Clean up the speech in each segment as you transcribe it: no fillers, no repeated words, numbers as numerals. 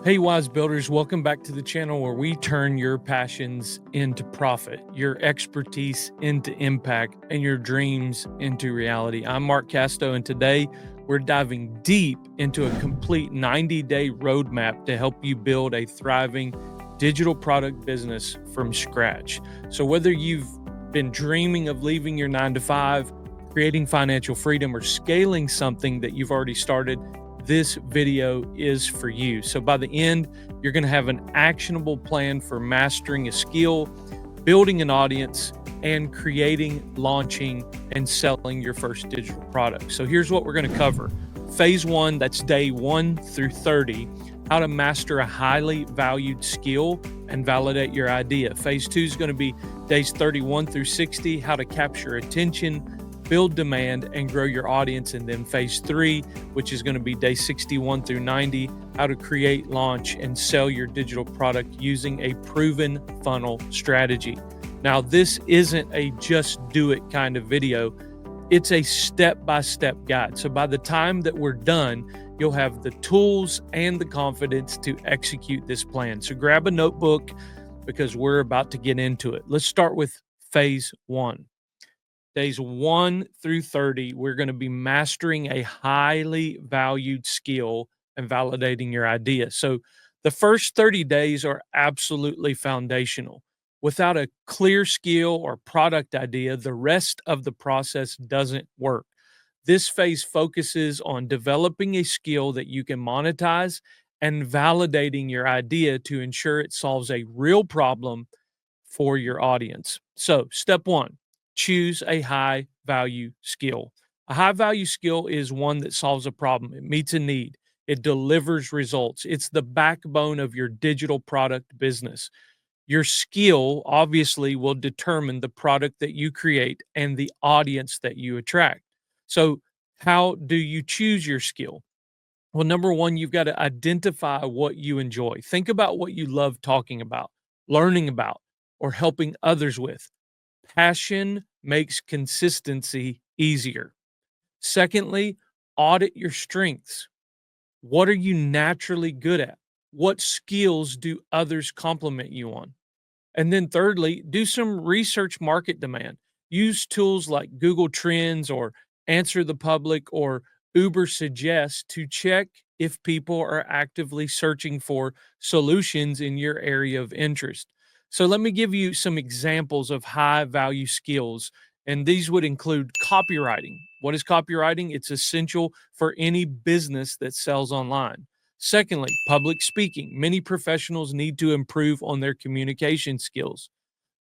Hey, Wise Builders, welcome back to the channel where we turn your passions into profit, your expertise into impact, and your dreams into reality. I'm Mark Casto, and today we're diving deep into a complete 90-day roadmap to help you build a thriving digital product business from scratch. So, whether you've been dreaming of leaving your 9 to 5, creating financial freedom, or scaling something that you've already started, this video is for you. So by the end, you're going to have an actionable plan for mastering a skill, building an audience, and creating, launching, and selling your first digital product. So here's what we're going to cover. Phase 1, that's day 1 through 30, how to master a highly valued skill and validate your idea. Phase 2 is going to be days 31 through 60, how to capture attention, build demand, and grow your audience. And then phase 3, which is going to be day 61 through 90, how to create, launch, and sell your digital product using a proven funnel strategy. Now, this isn't a just do it kind of video. It's a step-by-step guide. So by the time that we're done, you'll have the tools and the confidence to execute this plan. So grab a notebook because we're about to get into it. Let's start with phase 1. Days 1 through 30, we're going to be mastering a highly valued skill and validating your idea. So the first 30 days are absolutely foundational. Without a clear skill or product idea, the rest of the process doesn't work. This phase focuses on developing a skill that you can monetize and validating your idea to ensure it solves a real problem for your audience. So, step 1, choose a high value skill. A high value skill is one that solves a problem, it meets a need, it delivers results. It's the backbone of your digital product business. Your skill obviously will determine the product that you create and the audience that you attract. So, how do you choose your skill? Well, number one, you've got to identify what you enjoy. Think about what you love talking about, learning about, or helping others with. Passion makes consistency easier. Secondly, audit your strengths. What are you naturally good at? What skills do others compliment you on? And then thirdly, do some research market demand. Use tools like Google Trends or Answer the Public or Uber Suggest to check if people are actively searching for solutions in your area of interest. So let me give you some examples of high value skills, and these would include copywriting. What is copywriting? It's essential for any business that sells online. Secondly, public speaking. Many professionals need to improve on their communication skills.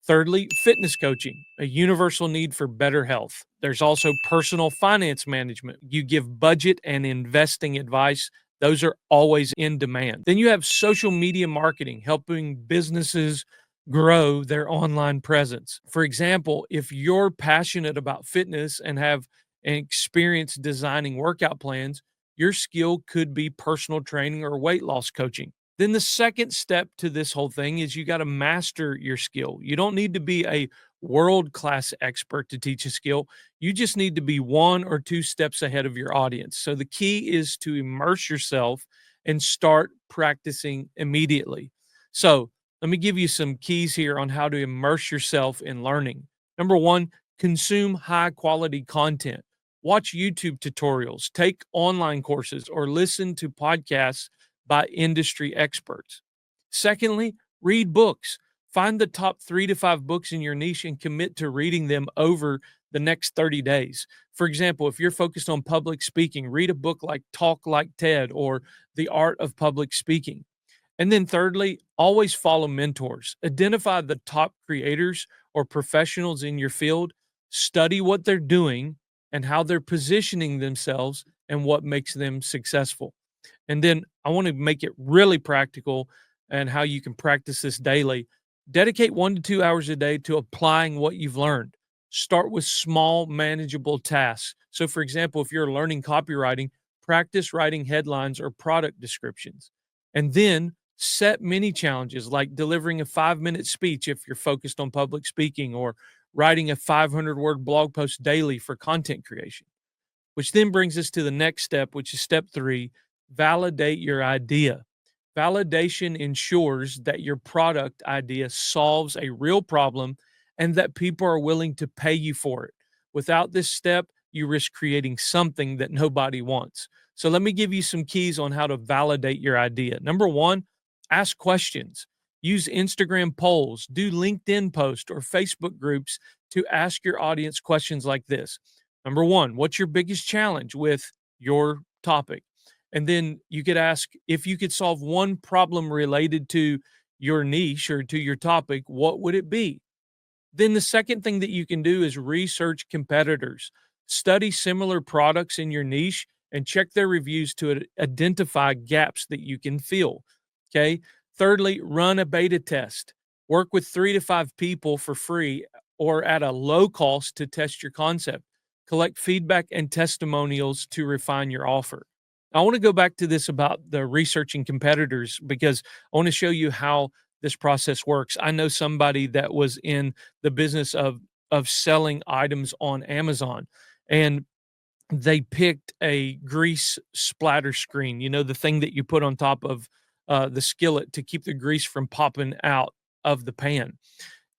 Thirdly, fitness coaching, a universal need for better health. There's also personal finance management. You give budget and investing advice. Those are always in demand. Then you have social media marketing, helping businesses grow their online presence. For example, if you're passionate about fitness and have an experience designing workout plans, your skill could be personal training or weight loss coaching. Then the second step to this whole thing is you got to master your skill. You don't need to be a world class expert to teach a skill. You just need to be 1 or 2 steps ahead of your audience. So the key is to immerse yourself and start practicing immediately. So let me give you some keys here on how to immerse yourself in learning. Number one, consume high quality content. Watch YouTube tutorials, take online courses, or listen to podcasts by industry experts. Secondly, read books. Find the top 3 to 5 books in your niche and commit to reading them over the next 30 days. For example, if you're focused on public speaking, read a book like Talk Like TED or The Art of Public Speaking. And then thirdly, always follow mentors. Identify the top creators or professionals in your field, study what they're doing and how they're positioning themselves and what makes them successful. And then I want to make it really practical and how you can practice this daily. Dedicate 1 to 2 hours a day to applying what you've learned. Start with small, manageable tasks. So, for example, if you're learning copywriting, practice writing headlines or product descriptions. And then set mini challenges like delivering a 5-minute speech if you're focused on public speaking, or writing a 500-word blog post daily for content creation. Which then brings us to the next step, which is step 3, validate your idea. Validation ensures that your product idea solves a real problem and that people are willing to pay you for it. Without this step, you risk creating something that nobody wants. So, let me give you some keys on how to validate your idea. Number one, ask questions. Use Instagram polls, do LinkedIn posts or Facebook groups to ask your audience questions like this. Number one, what's your biggest challenge with your topic? And then you could ask, if you could solve one problem related to your niche or to your topic, what would it be? Then the second thing that you can do is research competitors. Study similar products in your niche and check their reviews to identify gaps that you can fill. Okay. Thirdly, run a beta test. Work with 3 to 5 people for free or at a low cost to test your concept. Collect feedback and testimonials to refine your offer. I want to go back to this about the researching competitors because I want to show you how this process works. I know somebody that was in the business of selling items on Amazon, and they picked a grease splatter screen, the thing that you put on top of the skillet to keep the grease from popping out of the pan,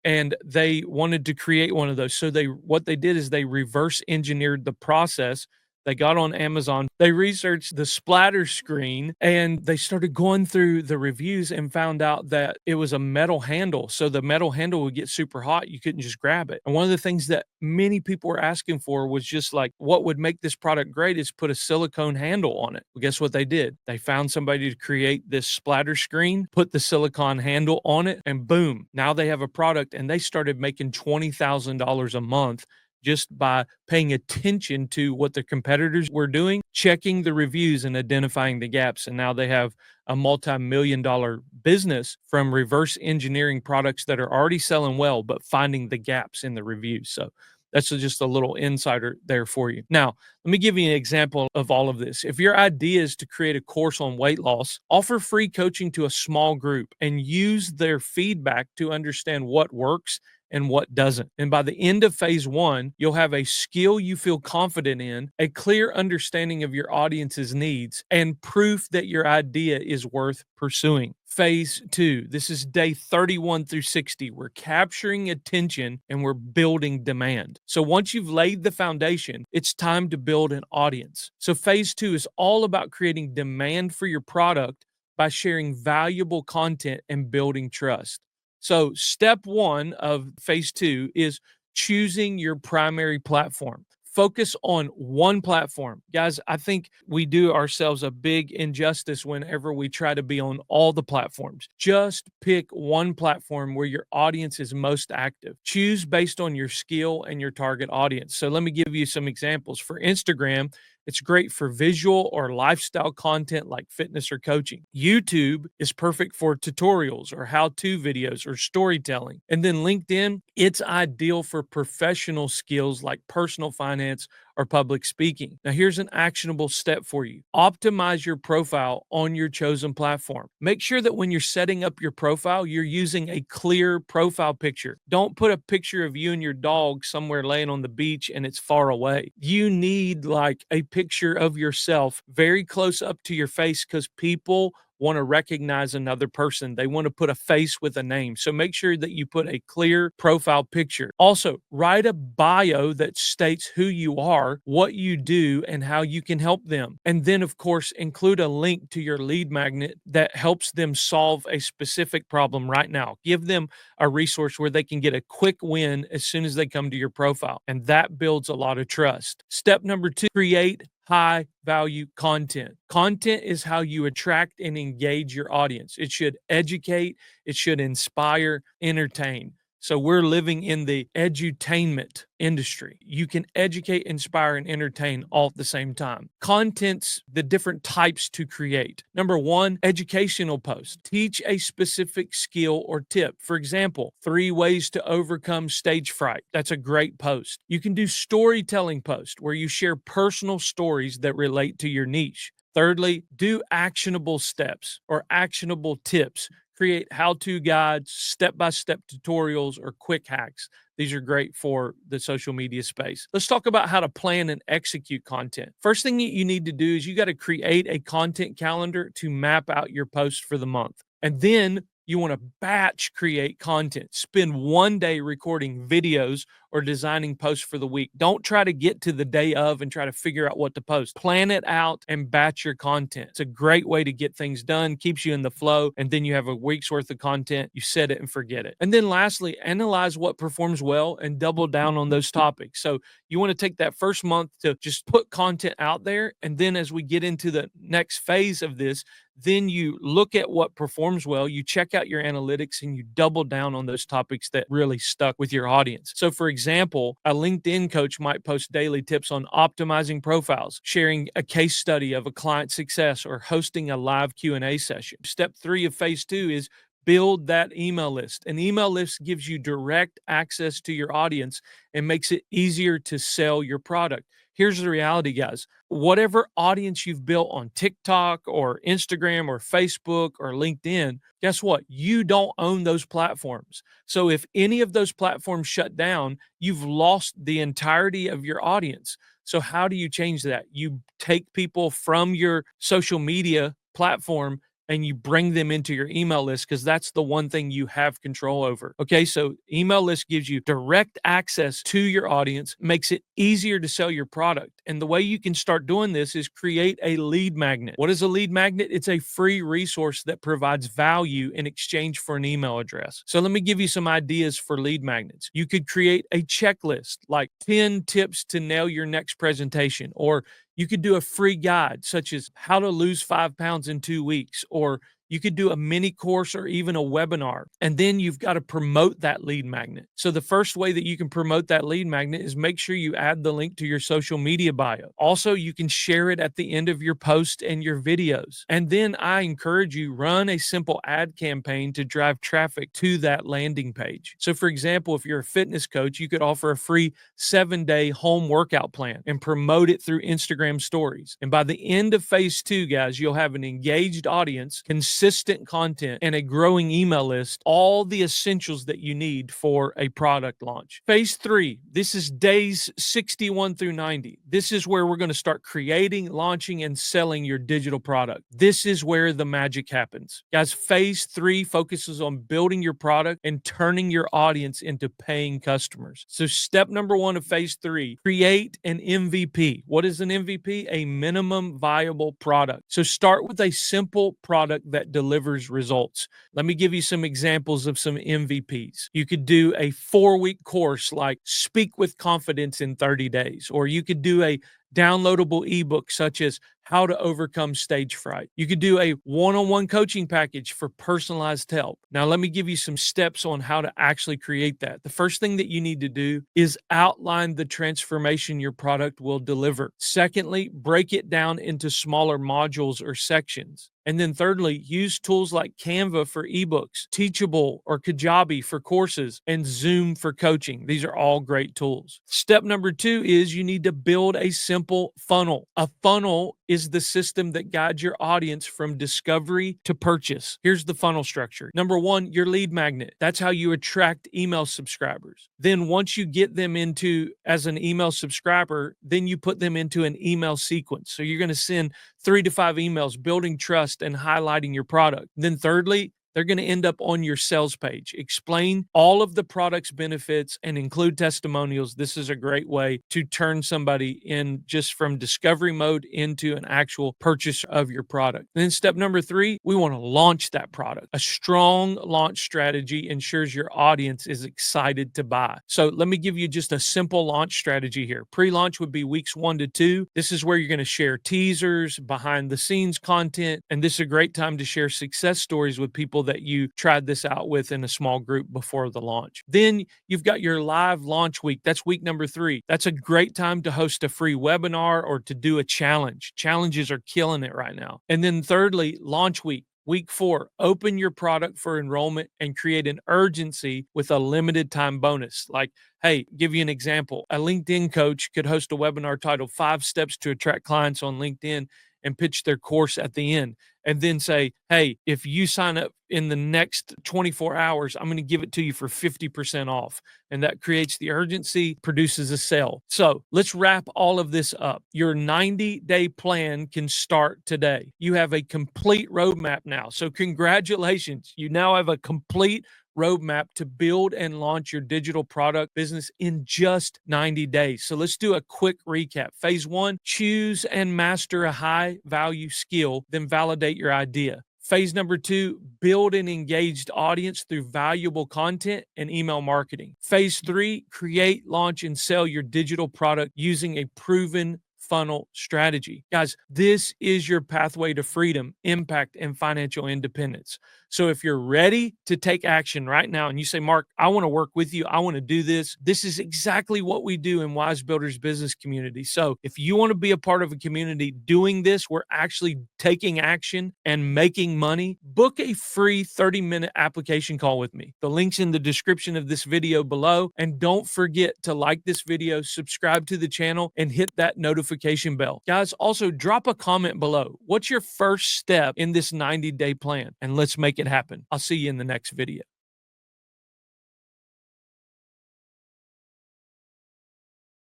and they wanted to create one of those. So what they did is they reverse engineered the process. They got on Amazon, they researched the splatter screen, and they started going through the reviews and found out that it was a metal handle. So the metal handle would get super hot. You couldn't just grab it. And one of the things that many people were asking for was just like, what would make this product great is put a silicone handle on it. Well, guess what they did? They found somebody to create this splatter screen, put the silicone handle on it, and boom, now they have a product, and they started making $20,000 a month just by paying attention to what the competitors were doing, checking the reviews and identifying the gaps. And now they have a multi-million-dollar business from reverse engineering products that are already selling well, but finding the gaps in the reviews. So that's just a little insider there for you. Now, let me give you an example of all of this. If your idea is to create a course on weight loss, offer free coaching to a small group and use their feedback to understand what works and what doesn't. And by the end of phase one, you'll have a skill you feel confident in, a clear understanding of your audience's needs, and proof that your idea is worth pursuing. Phase two, this is day 31 through 60. We're capturing attention and we're building demand. So once you've laid the foundation, it's time to build an audience. So phase two is all about creating demand for your product by sharing valuable content and building trust. So, step one of phase two is choosing your primary platform. Focus on one platform. Guys, I think we do ourselves a big injustice whenever we try to be on all the platforms. Just pick one platform where your audience is most active. Choose based on your skill and your target audience. So, let me give you some examples. For Instagram, it's great for visual or lifestyle content like fitness or coaching. YouTube is perfect for tutorials or how-to videos or storytelling. And then LinkedIn, it's ideal for professional skills like personal finance or public speaking. Now, here's an actionable step for you. Optimize your profile on your chosen platform. Make sure that when you're setting up your profile, you're using a clear profile picture. Don't put a picture of you and your dog somewhere laying on the beach and it's far away. You need like a picture of yourself very close up to your face because people want to recognize another person. They want to put a face with a name. So make sure that you put a clear profile picture. Also, write a bio that states who you are, what you do, and how you can help them. And then, of course, include a link to your lead magnet that helps them solve a specific problem right now. Give them a resource where they can get a quick win as soon as they come to your profile. And that builds a lot of trust. Step number two, create high value content. Content is how you attract and engage your audience. It should educate, it should inspire, entertain. So we're living in the edutainment industry. You can educate, inspire, and entertain all at the same time. Content's the different types to create. Number one, educational posts. Teach a specific skill or tip. For example, 3 ways to overcome stage fright. That's a great post. You can do storytelling posts where you share personal stories that relate to your niche. Thirdly, do actionable steps or actionable tips. create how-to guides, step-by-step tutorials, or quick hacks. These are great for the social media space. Let's talk about how to plan and execute content. First thing you need to do is you got to create a content calendar to map out your posts for the month. And then you want to batch create content. Spend one day recording videos or designing posts for the week. Don't try to get to the day of and try to figure out what to post. Plan it out and batch your content. It's a great way to get things done, keeps you in the flow, and then you have a week's worth of content. You set it and forget it. And then lastly, analyze what performs well and double down on those topics. So you want to take that first month to just put content out there. And then as we get into the next phase of this, then you look at what performs well, you check out your analytics, and you double down on those topics that really stuck with your audience. So for example, a LinkedIn coach might post daily tips on optimizing profiles, sharing a case study of a client's success, or hosting a live Q&A session. Step 3 of phase 2 is build that email list. An email list gives you direct access to your audience and makes it easier to sell your product. Here's the reality, guys. Whatever audience you've built on TikTok or Instagram or Facebook or LinkedIn, guess what? You don't own those platforms. So if any of those platforms shut down, you've lost the entirety of your audience. So how do you change that? You take people from your social media platform and you bring them into your email list, because that's the one thing you have control over. Okay, so email list gives you direct access to your audience, makes it easier to sell your product. And the way you can start doing this is create a lead magnet. What is a lead magnet? It's a free resource that provides value in exchange for an email address. So let me give you some ideas for lead magnets. You could create a checklist like 10 tips to nail your next presentation, or you could do a free guide such as how to lose 5 pounds in 2 weeks, or you could do a mini course or even a webinar. And then you've got to promote that lead magnet. So the first way that you can promote that lead magnet is make sure you add the link to your social media bio. Also, you can share it at the end of your post and your videos. And then I encourage you, run a simple ad campaign to drive traffic to that landing page. So for example, if you're a fitness coach, you could offer a free 7-day home workout plan and promote it through Instagram stories. And by the end of phase 2, guys, you'll have an engaged audience, consistent content, and a growing email list, all the essentials that you need for a product launch. Phase 3, this is days 61 through 90. This is where we're going to start creating, launching, and selling your digital product. This is where the magic happens. Guys, phase 3 focuses on building your product and turning your audience into paying customers. So step number 1 of phase 3, create an MVP. What is an MVP? A minimum viable product. So start with a simple product that delivers results. Let me give you some examples of some MVPs. You could do a 4-week course like Speak with Confidence in 30 Days, or you could do a downloadable ebook such as How to Overcome Stage Fright. You could do a one-on-one coaching package for personalized help. Now, let me give you some steps on how to actually create that. The first thing that you need to do is outline the transformation your product will deliver. Secondly, break it down into smaller modules or sections. And then thirdly, use tools like Canva for ebooks, Teachable or Kajabi for courses, and Zoom for coaching. These are all great tools. Step number 2 is you need to build a simple funnel. A funnel is the system that guides your audience from discovery to purchase. Here's the funnel structure. Number 1, your lead magnet. That's how you attract email subscribers. Then once you get them into as an email subscriber, then you put them into an email sequence. So you're going to send 3 to 5 emails building trust and highlighting your product. Then thirdly, they're going to end up on your sales page. Explain all of the product's benefits and include testimonials. This is a great way to turn somebody in just from discovery mode into an actual purchase of your product. And then step number 3, we want to launch that product. A strong launch strategy ensures your audience is excited to buy. So let me give you just a simple launch strategy here. Pre-launch would be weeks 1 to 2. This is where you're going to share teasers, behind the scenes content, and this is a great time to share success stories with people that you tried this out with in a small group before the launch. Then you've got your live launch week. That's week number 3. That's a great time to host a free webinar or to do a challenge. Challenges are killing it right now. And then thirdly, launch week. Week 4, open your product for enrollment and create an urgency with a limited time bonus. Like, hey, give you an example. A LinkedIn coach could host a webinar titled 5 Steps to Attract Clients on LinkedIn and pitch their course at the end, and then say, hey, if you sign up in the next 24 hours, I'm going to give it to you for 50% off. And that creates the urgency, produces a sale. So let's wrap all of this up. Your 90-day plan can start today. You have a complete roadmap now. So congratulations. You now have a complete roadmap to build and launch your digital product business in just 90 days. So let's do a quick recap. Phase 1, choose and master a high value skill, then validate your idea. Phase number 2, build an engaged audience through valuable content and email marketing. Phase 3, create, launch, and sell your digital product using a proven funnel strategy. Guys, this is your pathway to freedom, impact, and financial independence. So if you're ready to take action right now and you say, Mark, I want to work with you, I want to do this, this is exactly what we do in Wise Builders Business Community. So if you want to be a part of a community doing this, we're actually taking action and making money, book a free 30-minute application call with me. The link's in the description of this video below. And don't forget to like this video, subscribe to the channel, and hit that notification bell. Guys, also drop a comment below. What's your first step in this 90-day plan? And let's make it happen. I'll see you in the next video.